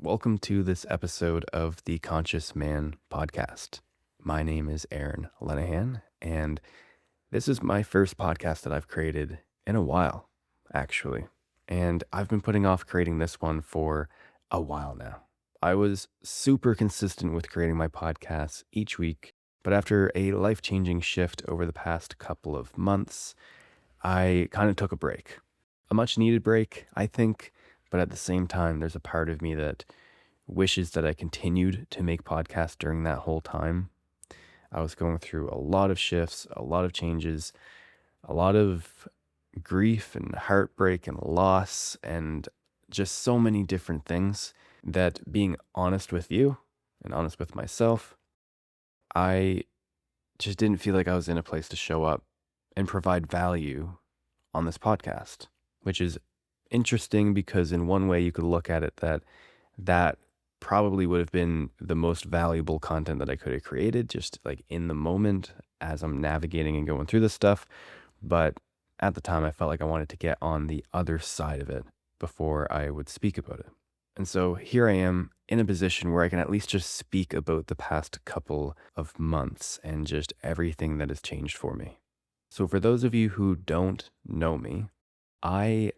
Welcome to this episode of the Conscious Man podcast. My name is Aaron Lenahan, and this is my first podcast that I've created in a while, actually. And I've been putting off creating this one for a while now. I was super consistent with creating my podcasts each week, but after a life changing shift over the past couple of months, I kind of took a break. A much needed break, I think, but at the same time, there's a part of me that wishes that I continued to make podcasts during that whole time. I was going through a lot of shifts, a lot of changes, a lot of grief and heartbreak and loss, and just so many different things that, being honest with you and honest with myself, I just didn't feel like I was in a place to show up and provide value on this podcast, which is interesting because in one way you could look at it that probably would have been the most valuable content that I could have created, just like in the moment as I'm navigating and going through this stuff. But at the time, I felt like I wanted to get on the other side of it before I would speak about it. And so here I am in a position where I can at least just speak about the past couple of months and just everything that has changed for me. So, for those of you who don't know me, I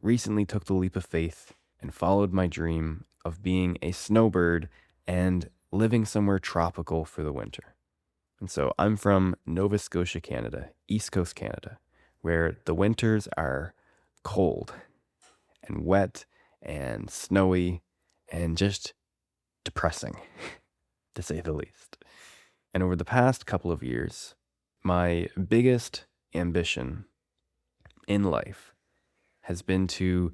recently took the leap of faith and followed my dream of being a snowbird and living somewhere tropical for the winter. And so I'm from Nova Scotia, Canada, East Coast Canada, where the winters are cold and wet and snowy and just depressing, to say the least. And over the past couple of years, my biggest ambition in life has been to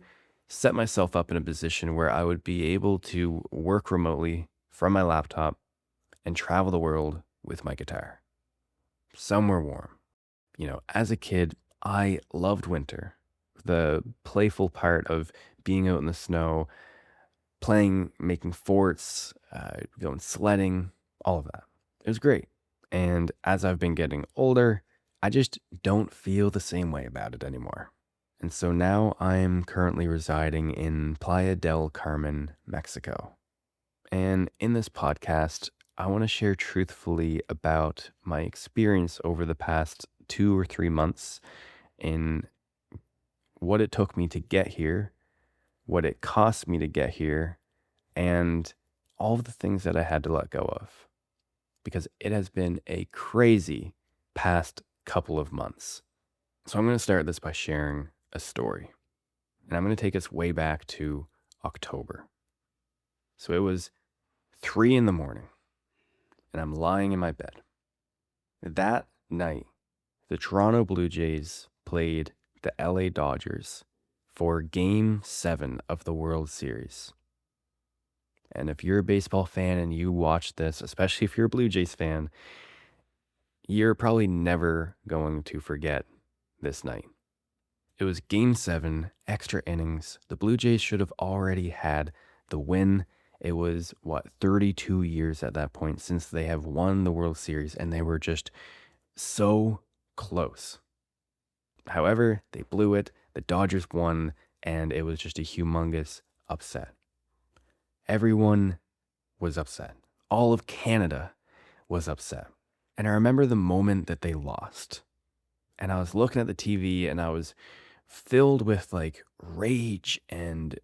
set myself up in a position where I would be able to work remotely from my laptop and travel the world with my guitar, somewhere warm. As a kid, I loved winter. The playful part of being out in the snow, playing, making forts, going sledding, all of that. It was great. And as I've been getting older, I just don't feel the same way about it anymore. And so now I'm currently residing in Playa del Carmen, Mexico. And in this podcast, I want to share truthfully about my experience over the past 2 or 3 months in what it took me to get here, what it cost me to get here, and all of the things that I had to let go of. Because it has been a crazy past couple of months. So I'm going to start this by sharing a story. And I'm going to take us way back to October. So it was 3 in the morning, and I'm lying in my bed. That night, the Toronto Blue Jays played the LA Dodgers for Game 7 of the World Series. And if you're a baseball fan and you watch this, especially if you're a Blue Jays fan, you're probably never going to forget this night. It was Game 7, extra innings. The Blue Jays should have already had the win. It was, 32 years at that point since they have won the World Series, and they were just so close. However, they blew it. The Dodgers won, and it was just a humongous upset. Everyone was upset. All of Canada was upset. And I remember the moment that they lost. And I was looking at the TV and I was filled with like rage and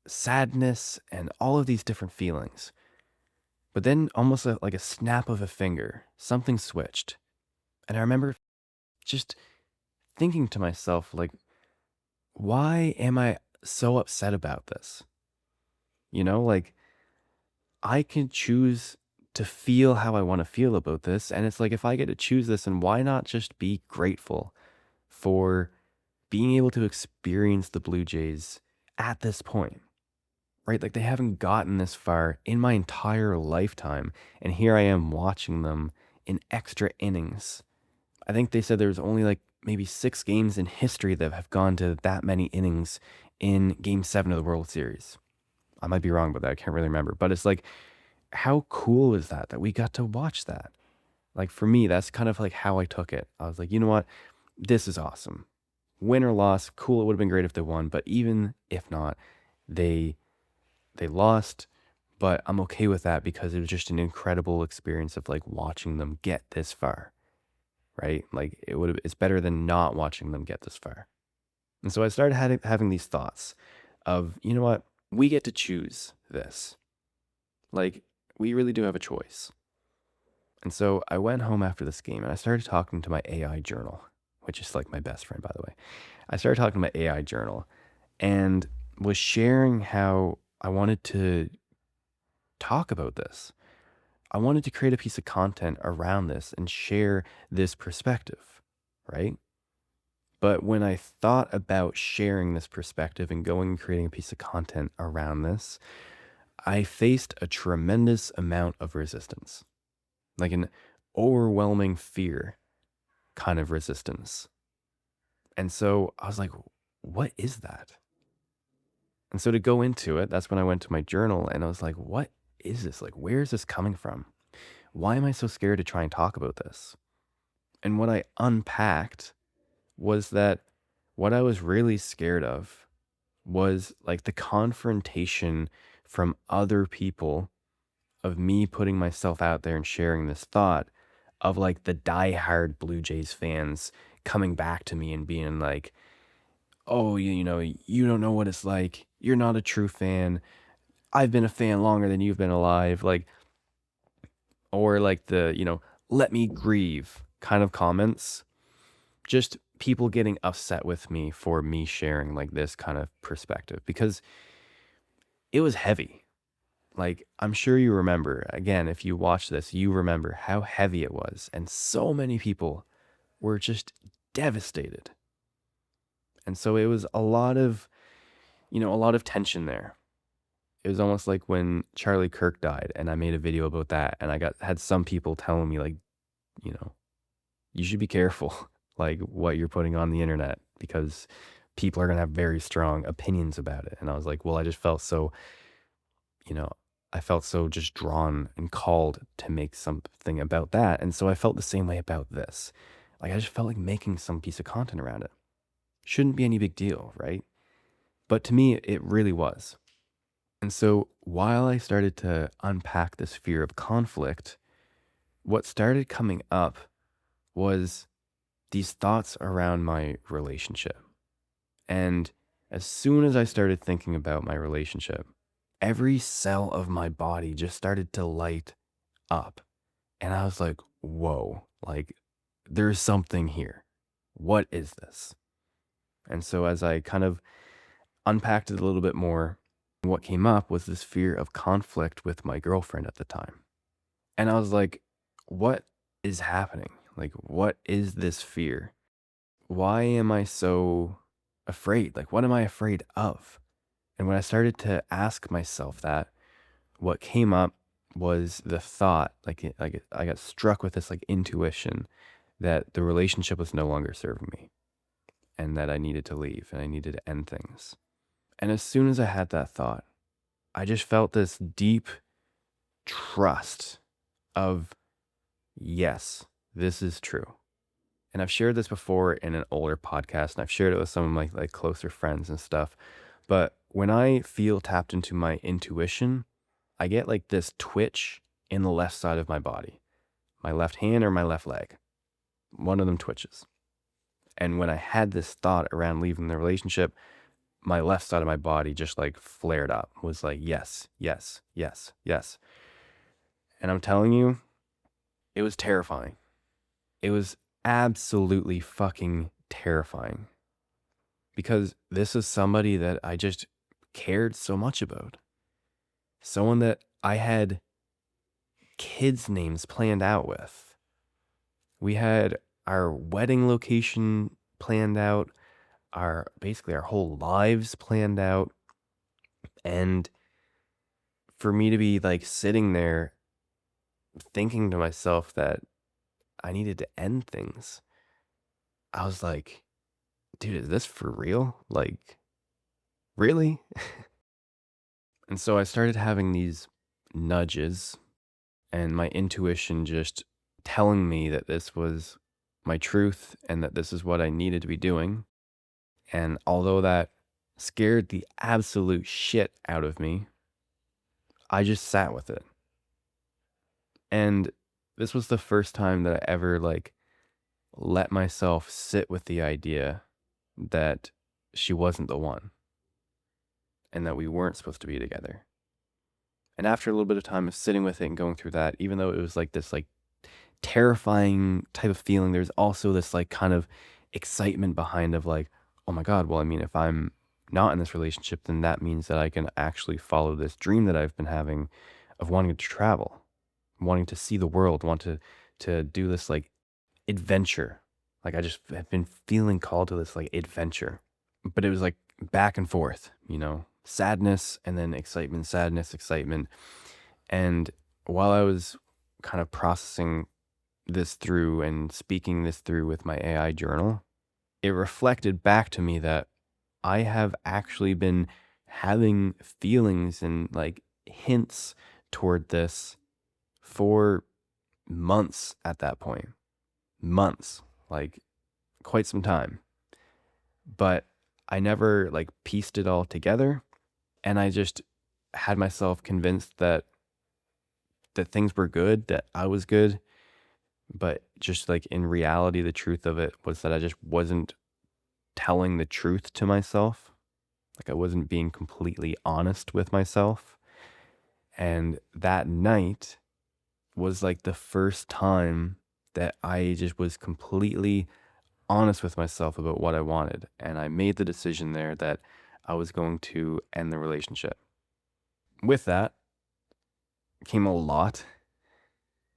sadness and all of these different feelings. But then, almost like a snap of a finger, something switched. And I remember just thinking to myself, like, why am I so upset about this? Like, I can choose to feel how I want to feel about this. And it's like, if I get to choose this, and why not just be grateful for being able to experience the Blue Jays at this point, right? Like, they haven't gotten this far in my entire lifetime. And here I am watching them in extra innings. I think they said there was only like maybe 6 games in history that have gone to that many innings in Game 7 of the World Series. I might be wrong about that. I can't really remember. But it's like, how cool is that we got to watch that? Like, for me, that's kind of like how I took it. I was like, you know what? This is awesome. Win or loss, cool. It would have been great if they won. But even if not, they lost. But I'm okay with that because it was just an incredible experience of like watching them get this far, right? Like it's better than not watching them get this far. And so I started having these thoughts of, you know what? We get to choose this. Like, we really do have a choice. And so I went home after this game and I started talking to my AI journal, which is like my best friend, by the way. I started talking to my AI journal and was sharing how I wanted to talk about this. I wanted to create a piece of content around this and share this perspective, right? But when I thought about sharing this perspective and going and creating a piece of content around this, I faced a tremendous amount of resistance, like an overwhelming fear kind of resistance. And so I was like, what is that? And so to go into it, that's when I went to my journal and I was like, what is this? Like, where is this coming from? Why am I so scared to try and talk about this? And what I unpacked was that what I was really scared of was like the confrontation from other people of me putting myself out there and sharing this thought of like the diehard Blue Jays fans coming back to me and being like, oh, you don't know what it's like. You're not a true fan. I've been a fan longer than you've been alive. Like, or like let me grieve kind of comments. Just people getting upset with me for me sharing like this kind of perspective because it was heavy. Like, I'm sure you remember, again, if you watch this, you remember how heavy it was. And so many people were just devastated. And so it was a lot of tension there. It was almost like when Charlie Kirk died and I made a video about that and had some people telling me like, you know, you should be careful like what you're putting on the internet because people are going to have very strong opinions about it. And I was like, well, I just felt so, you know, I felt so just drawn and called to make something about that. And so I felt the same way about this. Like I just felt like making some piece of content around it. Shouldn't be any big deal, right? But to me, it really was. And so while I started to unpack this fear of conflict, what started coming up was these thoughts around my relationship. And as soon as I started thinking about my relationship, every cell of my body just started to light up. And I was like, whoa, like there's something here. What is this? And so as I kind of unpacked it a little bit more, what came up was this fear of conflict with my girlfriend at the time. And I was like, what is happening? Like, what is this fear? Why am I so afraid? Like, what am I afraid of? And when I started to ask myself that, what came up was the thought, I got struck with this like intuition that the relationship was no longer serving me and that I needed to leave and I needed to end things. And as soon as I had that thought, I just felt this deep trust of, yes, this is true. And I've shared this before in an older podcast, and I've shared it with some of my like closer friends and stuff. But when I feel tapped into my intuition, I get like this twitch in the left side of my body, my left hand or my left leg. One of them twitches. And when I had this thought around leaving the relationship, my left side of my body just like flared up, was like, yes, yes, yes, yes. And I'm telling you, it was terrifying. It was absolutely fucking terrifying because this is somebody that I just cared so much about. Someone that I had kids' names planned out with. We had our wedding location planned out, basically our whole lives planned out. And for me to be like sitting there thinking to myself that I needed to end things, I was like, dude, is this for real? Like, really? And so I started having these nudges and my intuition just telling me that this was my truth and that this is what I needed to be doing. And although that scared the absolute shit out of me, I just sat with it. And this was the first time that I ever like let myself sit with the idea that she wasn't the one and that we weren't supposed to be together. And after a little bit of time of sitting with it and going through that, even though it was like this like terrifying type of feeling, there's also this like kind of excitement behind of like, oh my God, well, I mean, if I'm not in this relationship, then that means that I can actually follow this dream that I've been having of wanting to travel, wanting to see the world, want to do this like adventure. Like I just have been feeling called to this like adventure. But it was like back and forth, sadness and then excitement, sadness, excitement. And while I was kind of processing this through and speaking this through with my AI journal, it reflected back to me that I have actually been having feelings and like hints toward this for months at that point. Months, like quite some time. But I never like pieced it all together, and I just had myself convinced that things were good, that I was good, but just like in reality the truth of it was that I just wasn't telling the truth to myself. Like I wasn't being completely honest with myself. And that night was like the first time that I just was completely honest with myself about what I wanted. And I made the decision there that I was going to end the relationship. With that came a lot.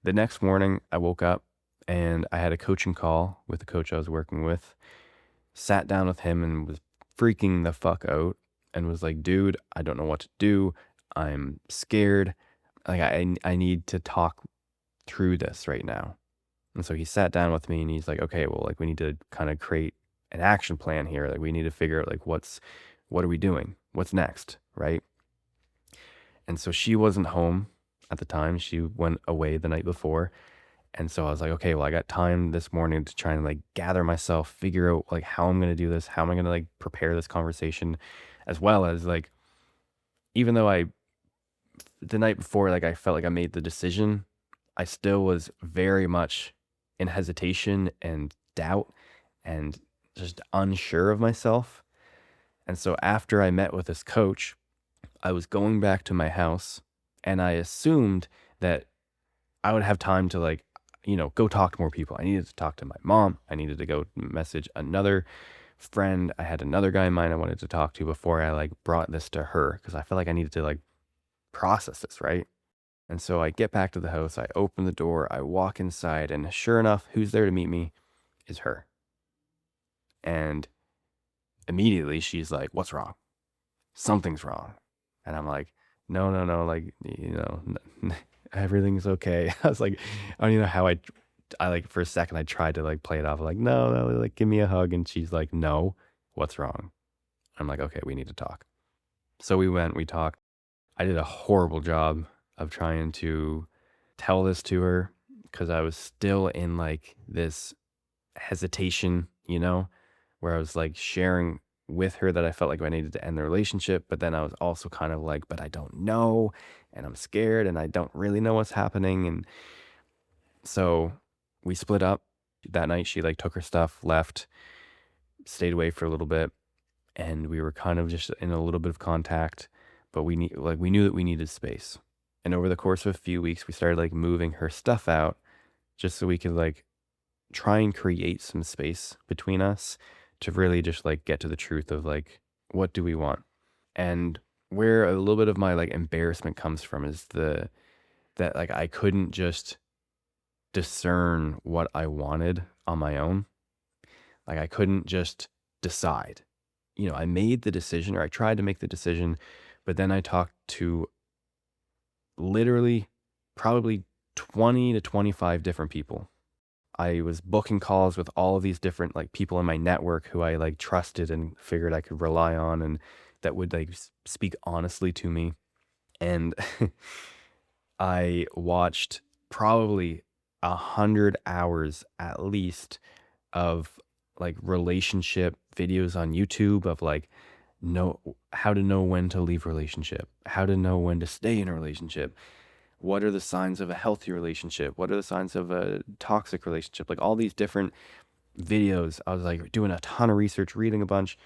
The next morning, I woke up and I had a coaching call with the coach I was working with, sat down with him and was freaking the fuck out and was like, dude, I don't know what to do. I'm scared. Like, I need to talk through this right now. And so he sat down with me and he's like, okay, well, like we need to kind of create an action plan here. Like we need to figure out like what are we doing? What's next? Right. And so she wasn't home at the time. She went away the night before. And so I was like, okay, well, I got time this morning to try and like gather myself, figure out like how I'm going to do this, how am I going to like prepare this conversation, as well as like, even though the night before, like I felt like I made the decision, I still was very much in hesitation and doubt and just unsure of myself. And so after I met with this coach, I was going back to my house and I assumed that I would have time to like, go talk to more people. I needed to talk to my mom. I needed to go message another friend. I had another guy in mind I wanted to talk to before I like brought this to her because I felt like I needed to like process this, right? And so I get back to the house, I open the door, I walk inside, and sure enough, who's there to meet me is her. And immediately she's like, "What's wrong? Something's wrong." And I'm like, "No, no, no, like, everything's okay." I was like, I don't even know how I like for a second I tried to like play it off like, "No, no, like give me a hug." And she's like, "No, what's wrong?" I'm like, "Okay, we need to talk." So we talked. I did a horrible job of trying to tell this to her because I was still in like this hesitation, where I was like sharing with her that I felt like I needed to end the relationship, but then I was also kind of like, but I don't know, and I'm scared, and I don't really know what's happening. And so we split up that night. She like took her stuff, left, stayed away for a little bit, and we were kind of just in a little bit of contact, but we knew that we needed space. And over the course of a few weeks, we started like moving her stuff out just so we could like try and create some space between us to really just like get to the truth of like what do we want. And where a little bit of my like embarrassment comes from is the that like I couldn't just discern what I wanted on my own. Like I couldn't just decide. I made the decision or I tried to make the decision, but then I talked to literally probably 20 to 25 different people. I was booking calls with all of these different like people in my network who I like trusted and figured I could rely on and that would like speak honestly to me. And I watched probably 100 hours at least of like relationship videos on YouTube of like know how to know when to leave a relationship, how to know when to stay in a relationship. What are the signs of a healthy relationship? What are the signs of a toxic relationship? Like all these different videos. I was like doing a ton of research, reading a bunch.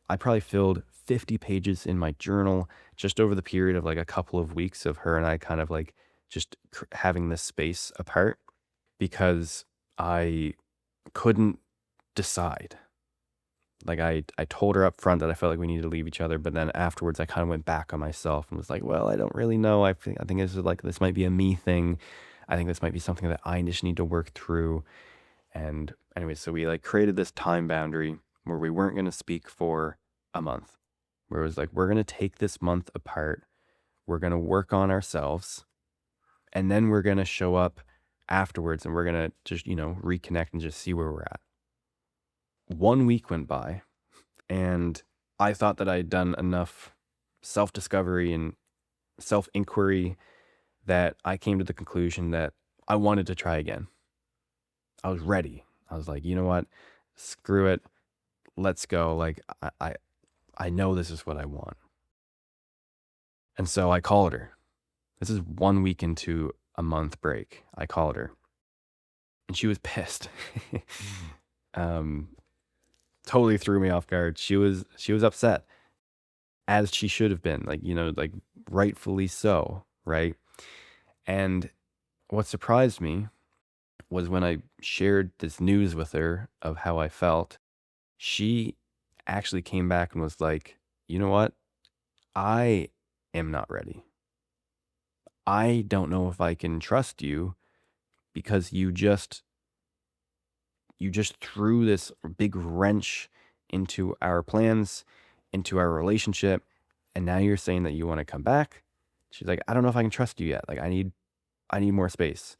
I probably filled 50 pages in my journal just over the period of like a couple of weeks of her and I kind of like just having this space apart because I couldn't decide. Like I told her up front that I felt like we needed to leave each other, but then afterwards I kind of went back on myself and was like, well, I don't really know. I think this is like this might be a me thing. I think this might be something that I just need to work through. And anyway, so we like created this time boundary where we weren't going to speak for a month. Where it was like we're going to take this month apart. We're going to work on ourselves and then we're going to show up afterwards and we're going to just, reconnect and just see where we're at. 1 week went by and I thought that I had done enough self discovery and self inquiry that I came to the conclusion that I wanted to try again. I was ready. I was like, you know what? Screw it. Let's go. Like, I know this is what I want. And so I called her. This is 1 week into a month break. I called her and she was pissed. Totally threw me off guard. She was upset, as she should have been, like, like rightfully so, right? And what surprised me was when I shared this news with her of how I felt, she actually came back and was like, you know what? I am not ready. I don't know if I can trust you because you just threw this big wrench into our plans, into our relationship, and now you're saying that you want to come back. She's like, I don't know if I can trust you yet. Like I need more space.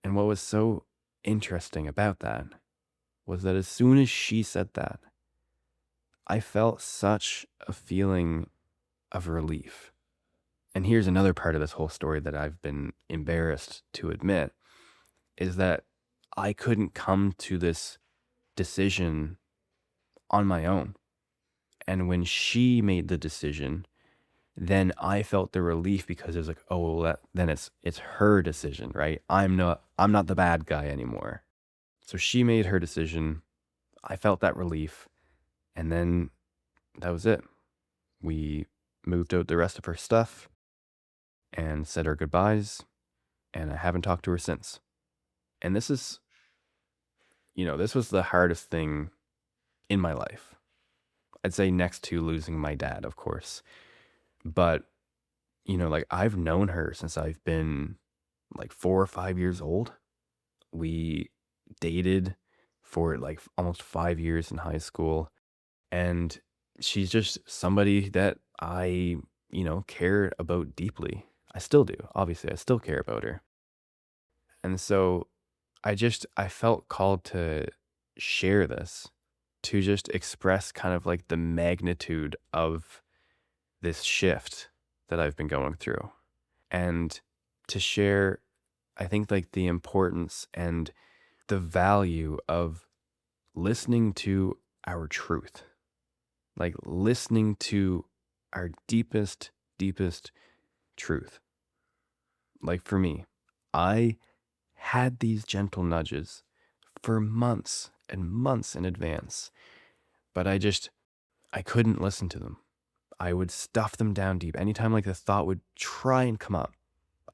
And what was so interesting about that was that as soon as she said that, I felt such a feeling of relief. And here's another part of this whole story that I've been embarrassed to admit is that I couldn't come to this decision on my own. And when she made the decision, then I felt the relief because it was like, oh, well, then it's her decision, right? I'm not the bad guy anymore. So she made her decision. I felt that relief, and then that was it. We moved out the rest of her stuff and said our goodbyes, and I haven't talked to her since. And this was the hardest thing in my life. I'd say next to losing my dad, of course. But, like I've known her since I've been like 4 or 5 years old. We dated for like almost 5 years in high school. And she's just somebody that I, care about deeply. I still do. Obviously, I still care about her. And so I felt called to share this, to just express kind of like the magnitude of this shift that I've been going through. And to share, I think, like the importance and the value of listening to our truth, like listening to our deepest truth. Like for me, I had these gentle nudges for months and months in advance, but I couldn't listen to them. I would stuff them down deep. Anytime like the thought would try and come up,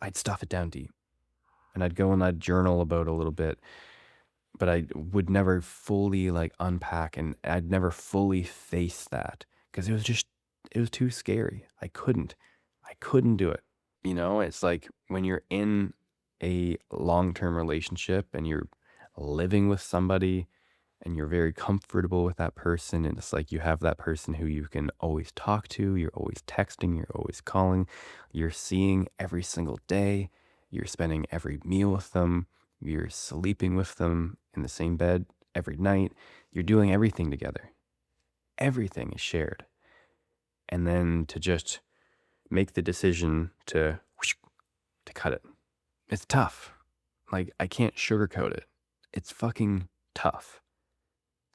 I'd stuff it down deep. And I'd go and I'd journal about it a little bit, but I would never fully like unpack and I'd never fully face that because it was too scary. I couldn't do it. It's like when you're in a long-term relationship and you're living with somebody and you're very comfortable with that person and it's like you have that person who you can always talk to, you're always texting, you're always calling, you're seeing every single day, you're spending every meal with them, you're sleeping with them in the same bed every night, you're doing everything together. Everything is shared. And then to just make the decision to cut it. It's tough. Like I can't sugarcoat it. It's fucking tough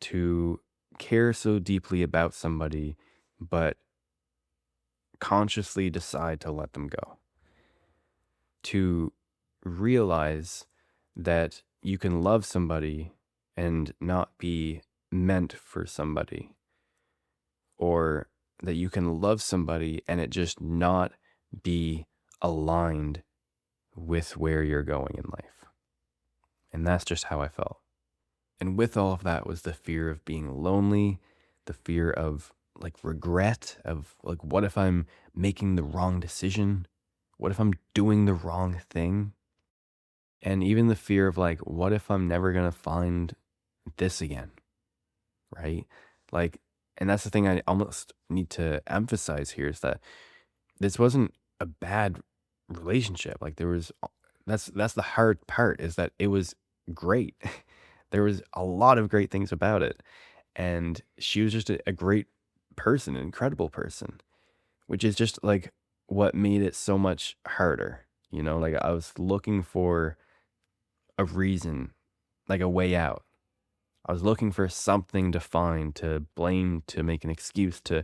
to care so deeply about somebody but consciously decide to let them go, to realize that you can love somebody and not be meant for somebody, or that you can love somebody and it just not be aligned with where you're going in life. And that's just how I felt. And with all of that was the fear of being lonely, the fear of like regret, of like, what if I'm making the wrong decision? What if I'm doing the wrong thing? And even the fear of like, what if I'm never going to find this again? Right? Like, and that's the thing I almost need to emphasize here is that this wasn't a bad relationship. Like there was, that's the hard part is that it was great. There was a lot of great things about it. And she was just a great person, an incredible person, which is just like what made it so much harder. You know, like I was looking for a reason, like a way out. I was looking for something to find, to blame, to make an excuse, to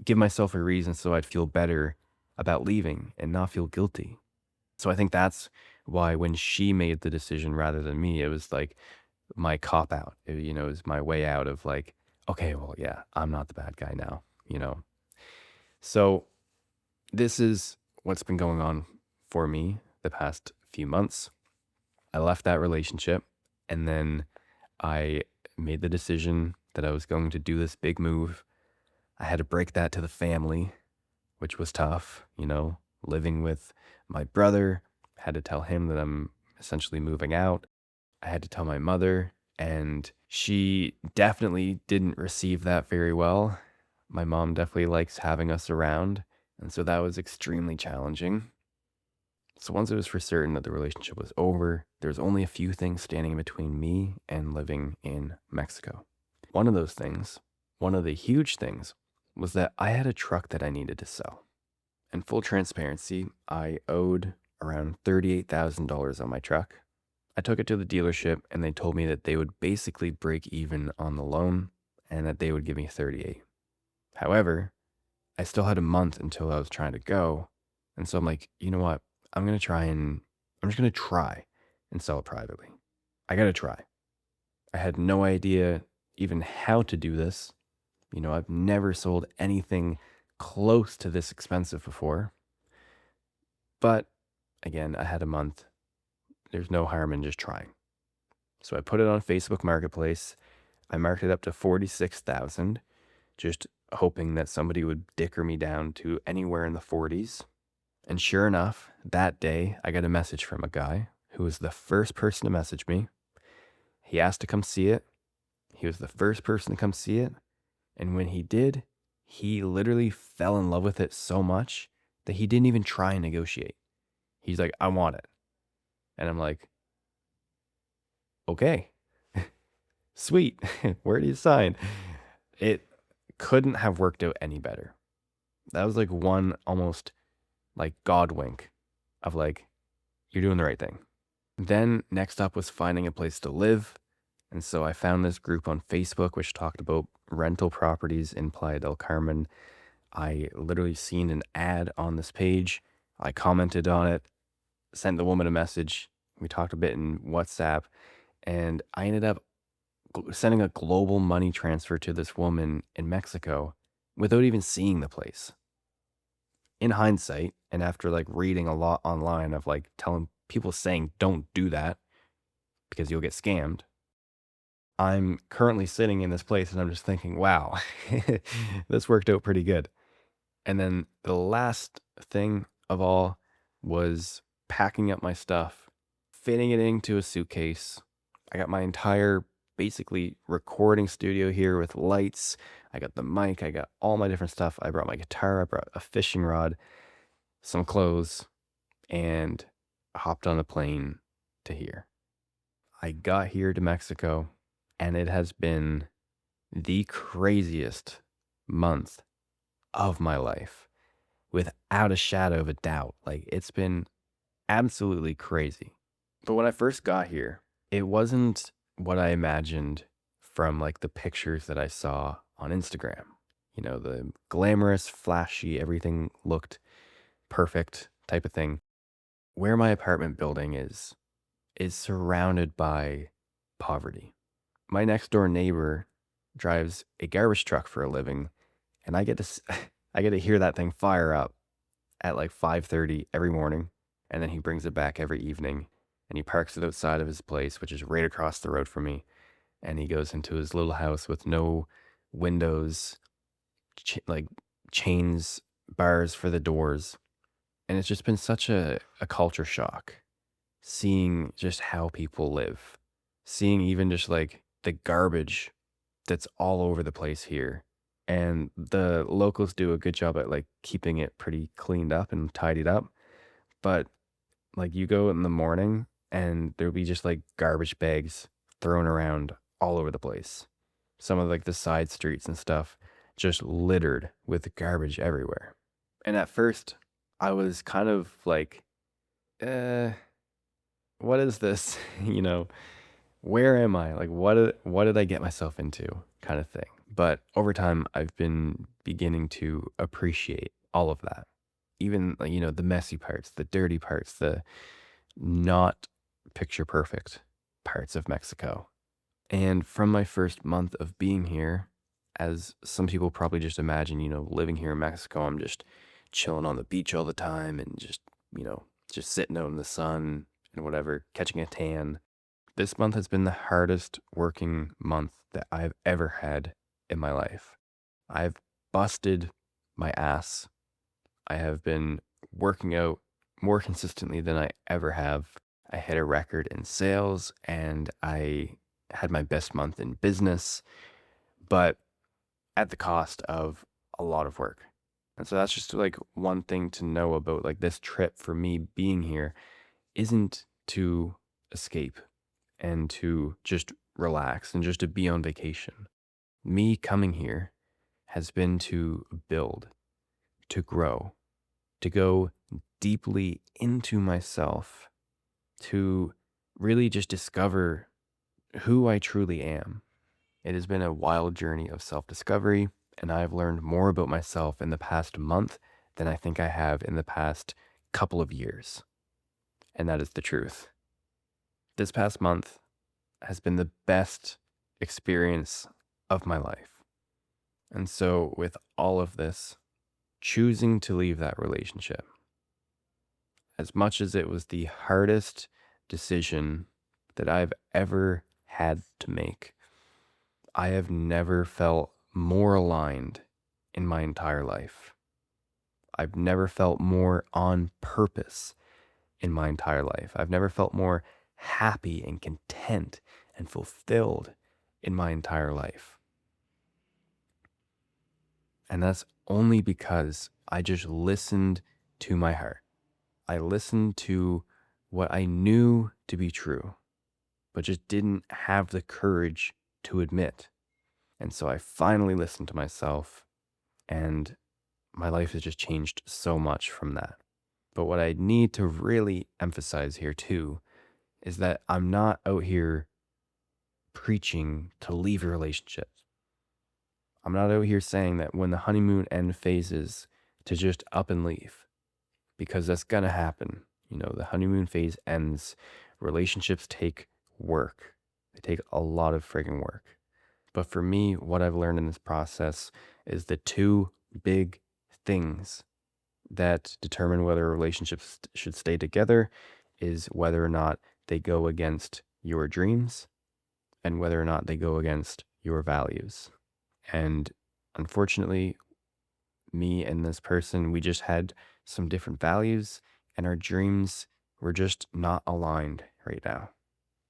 give myself a reason so I'd feel better about leaving and not feel guilty. So I think that's why when she made the decision rather than me, it was like my cop out. It was my way out of like, okay, well, yeah, I'm not the bad guy now, you know? So this is what's been going on for me the past few months. I left that relationship and then I made the decision that I was going to do this big move. I had to break that to the family, which was tough, living with my brother. Had to tell him that I'm essentially moving out. I had to tell my mother, and she definitely didn't receive that very well. My mom definitely likes having us around, and so that was extremely challenging. So once it was for certain that the relationship was over, there was only a few things standing in between me and living in Mexico. One of those things, one of the huge things, was that I had a truck that I needed to sell. In full transparency, I owed around $38,000 on my truck. I took it to the dealership and they told me that they would basically break even on the loan and that they would give me 38. However, I still had a month until I was trying to go. And so I'm like, you know what? I'm just going to try and sell it privately. I got to try. I had no idea even how to do this. I've never sold anything close to this expensive before. But again, I had a month. There's no harm in just trying. So I put it on Facebook Marketplace. I marked it up to 46,000, just hoping that somebody would dicker me down to anywhere in the 40s. And sure enough, that day I got a message from a guy who was the first person to message me. He asked to come see it. He was the first person to come see it. And when he did, he literally fell in love with it so much that he didn't even try and negotiate. He's like, I want it. And I'm like, okay, sweet. Where do you sign? It couldn't have worked out any better. That was like one almost like God wink of like, you're doing the right thing. Then next up was finding a place to live. And so I found this group on Facebook, which talked about rental properties in Playa del Carmen. I literally seen an ad on this page. I commented on it, sent the woman a message. We talked a bit in WhatsApp, and I ended up sending a global money transfer to this woman in Mexico without even seeing the place. In hindsight, and after like reading a lot online of like telling people saying don't do that because you'll get scammed, I'm currently sitting in this place and I'm just thinking, wow, this worked out pretty good. And then the last thing of all was packing up my stuff, fitting it into a suitcase. I got my entire basically recording studio here with lights. I got the mic, I got all my different stuff. I brought my guitar, I brought a fishing rod, some clothes, and I hopped on a plane to here. I got here to Mexico, and it has been the craziest month of my life, without a shadow of a doubt. Like, it's been absolutely crazy. But when I first got here, it wasn't what I imagined from like the pictures that I saw on Instagram. the glamorous, flashy, everything looked perfect type of thing. Where my apartment building is surrounded by poverty. My next door neighbor drives a garbage truck for a living, and I get to hear that thing fire up at like 5:30 every morning, and then he brings it back every evening, and he parks it outside of his place, which is right across the road from me, and he goes into his little house with no windows, like chains, bars for the doors, and it's just been such a culture shock seeing just how people live, seeing even just like the garbage that's all over the place here. And the locals do a good job at like keeping it pretty cleaned up and tidied up. But like you go in the morning and there'll be just like garbage bags thrown around all over the place. Some of like the side streets and stuff just littered with garbage everywhere. And at first, I was kind of like, eh, what is this? you know, where am I? Like, what did I get myself into? Kind of thing. But over time, I've been beginning to appreciate all of that. Even like, the messy parts, the dirty parts, the not picture perfect parts of Mexico. And from my first month of being here, as some people probably just imagine, living here in Mexico, I'm just chilling on the beach all the time and just sitting out in the sun and whatever, catching a tan. This month has been the hardest working month that I've ever had in my life. I've busted my ass. I have been working out more consistently than I ever have. I hit a record in sales and I had my best month in business, but at the cost of a lot of work. And so that's just like one thing to know about like this trip for me being here isn't to escape and to just relax and just to be on vacation. Me coming here has been to build, to grow, to go deeply into myself, to really just discover who I truly am. It has been a wild journey of self discovery, and I've learned more about myself in the past month than I think I have in the past couple of years. And that is the truth. This past month has been the best experience of my life. And so, with all of this, choosing to leave that relationship, as much as it was the hardest decision that I've ever had to make, I have never felt more aligned in my entire life. I've never felt more on purpose in my entire life. I've never felt more happy and content and fulfilled in my entire life. And that's only because I just listened to my heart. I listened to what I knew to be true, but just didn't have the courage to admit. And so I finally listened to myself, and my life has just changed so much from that. But what I need to really emphasize here too is that I'm not out here preaching to leave your relationship. I'm not out here saying that when the honeymoon end phases to just up and leave, because that's gonna happen. The honeymoon phase ends. Relationships take work. They take a lot of friggin' work. But for me, what I've learned in this process is the two big things that determine whether relationships should stay together is whether or not they go against your dreams and whether or not they go against your values. And unfortunately, me and this person, we just had some different values and our dreams were just not aligned right now.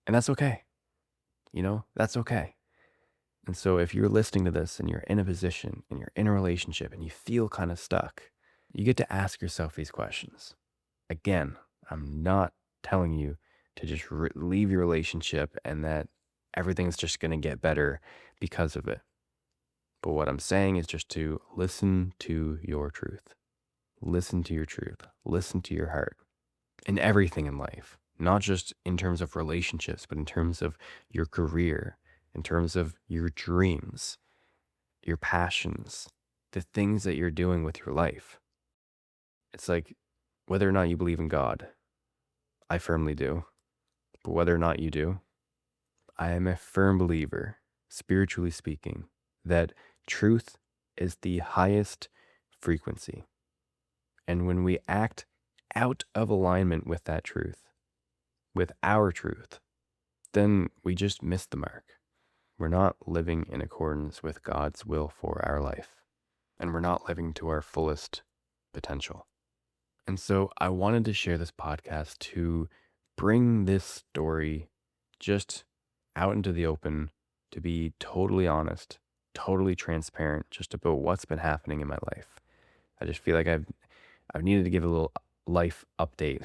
And that's okay. That's okay. And so if you're listening to this and you're in a position and you're in a relationship and you feel kind of stuck, you get to ask yourself these questions. Again, I'm not telling you to just leave your relationship and that everything's just going to get better because of it. But what I'm saying is just to listen to your truth. Listen to your truth. Listen to your heart in everything in life, not just in terms of relationships, but in terms of your career, in terms of your dreams, your passions, the things that you're doing with your life. It's like whether or not you believe in God, I firmly do. But whether or not you do, I am a firm believer, spiritually speaking, that truth is the highest frequency. And when we act out of alignment with that truth, with our truth, then we just miss the mark. We're not living in accordance with God's will for our life, and we're not living to our fullest potential. And so I wanted to share this podcast to bring this story just out into the open, to be totally honest, totally transparent, just about what's been happening in my life. I just feel like I've needed to give a little life update.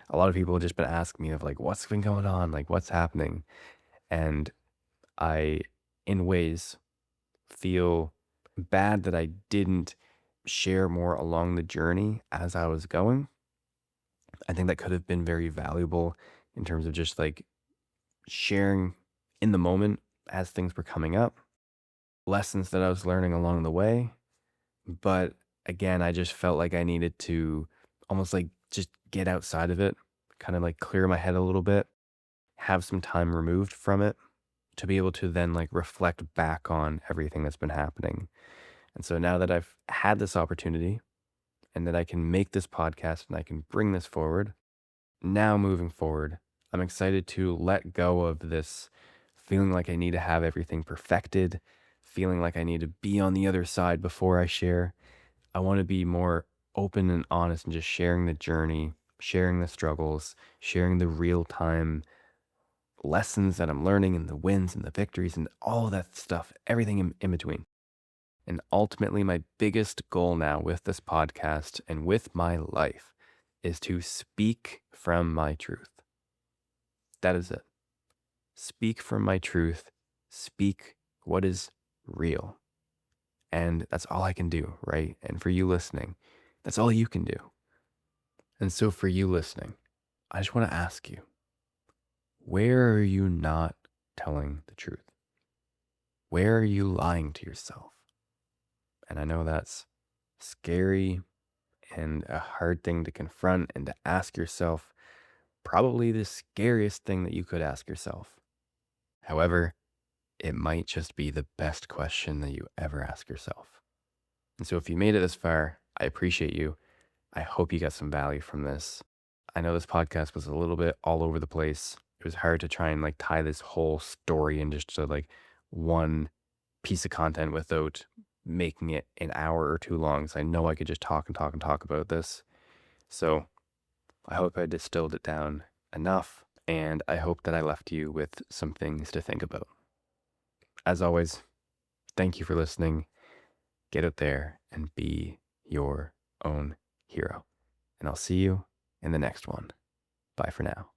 A lot of people have just been asking me of like, what's been going on? Like, what's happening? And I, in ways, feel bad that I didn't share more along the journey as I was going. I think that could have been very valuable in terms of just like sharing in the moment as things were coming up, lessons that I was learning along the way. But again, I just felt like I needed to almost like just get outside of it, kind of like clear my head a little bit, have some time removed from it to be able to then like reflect back on everything that's been happening. And so now that I've had this opportunity and that I can make this podcast and I can bring this forward, now moving forward, I'm excited to let go of this feeling like I need to have everything perfected, feeling like I need to be on the other side before I share. I want to be more open and honest and just sharing the journey, sharing the struggles, sharing the real time lessons that I'm learning and the wins and the victories and all of that stuff, everything in between. And ultimately, my biggest goal now with this podcast and with my life is to speak from my truth. That is it. Speak from my truth. Speak what is real. And that's all I can do, right? And for you listening, that's all you can do. And so for you listening, I just want to ask you, where are you not telling the truth? Where are you lying to yourself? And I know that's scary and a hard thing to confront and to ask yourself, probably the scariest thing that you could ask yourself. However, it might just be the best question that you ever ask yourself. And so if you made it this far, I appreciate you. I hope you got some value from this. I know this podcast was a little bit all over the place. It was hard to try and like tie this whole story in just to like one piece of content without making it an hour or too long. So I know I could just talk and talk and talk about this. So I hope I distilled it down enough, and I hope that I left you with some things to think about. As always, thank you for listening. Get out there and be your own hero. And I'll see you in the next one. Bye for now.